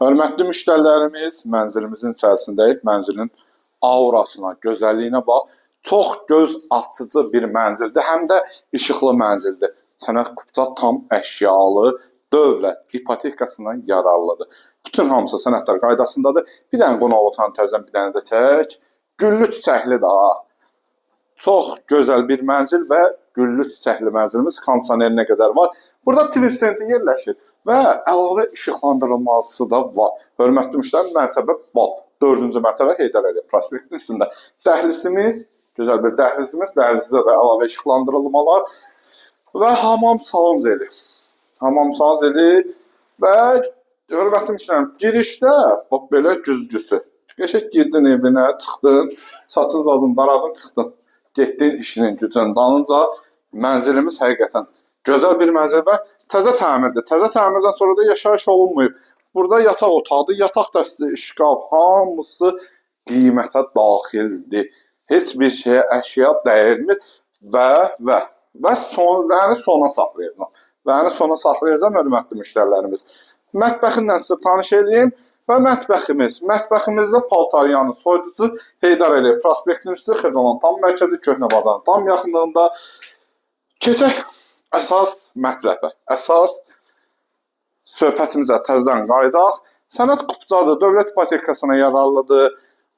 Hörmətli müştərilərimiz, mənzilimizin içərisindəyik. Mənzilin aurasına, gözəlliyinə bax. Çox göz açıcı bir mənzildir, həm də işıqlı mənzildir. Sənət Kupça tam əşyalı, dövlət ipotekasından yararlıdır. Bütün hamısı sənədlər qaydasındadır. Bir dənə qonaq otağını təzədən bir dənə də çək. Güllü çiçəkli daha. Çox gözəl bir mənzil və güllü çiçəkli mənzilimiz kondisionerinə qədər var. Burada TV stendi yerləşir və əlavə işıqlandırılması da var. Hörmətli müştəri, mərtəbə bal. 4-cü mərtəbə Heydər Əliyev prospektinin üstündə. Dəhlizimiz, gözəl bir dəhlizimiz. Dəhlizdə də əlavə işıqlandırılmalar və hamam salon zeli. Hamam salon zeli və hörmətli müştərim, girişdə bax belə güzgüsü. Qəşəng girdin evinə, çıxdın, saçın zadın daradın, çıxdın. Getdin işinin gücün dalınca mənzilimiz həqiqətən gözəl bir mənzil və təzə təmirdir. Təzə təmirdən sonra da yaşayış olunmayıb. Burada yataq otağıdır, yataq dəsti, şkaf, hamısı qiymətə daxildir. Heç bir şeyə əşya dəyirmir və sona saxlayacağam. Vəni sona saxlayacağam, hörmətli müştərilərimiz. Mətbəxinlə sizə tanış edeyim. Və mətbəximizdə paltaryanı soyuducu Heydər Əliyev prospektinin üstü Xırdalan tam mərkəzi Köhnə bazarın tam yaxınlığında. Keçək əsas mətləbə, əsas söhbətimizə təzədən qaydaq. Sənət Kupçadır, dövlət ipotekasına yararlıdır.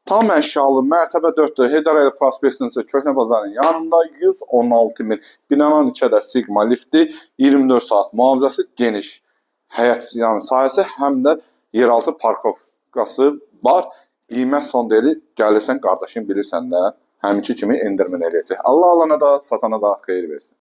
Tam əşyalı, mərtəbə 4-dür. Heydər Əliyev prospektinin üstü Köhnə bazarın yanında 116 min. Binanın içədə Sigma lifti, 24 saat mühafizəsi, geniş həyət sahəsi, həm də yeraltı parkovkası var. Qiymət son deyili, gəlirsən qardaşın bilirsən də, həminki kimi endirmən eləyəcək. Allah alana da, satana da xeyir versin.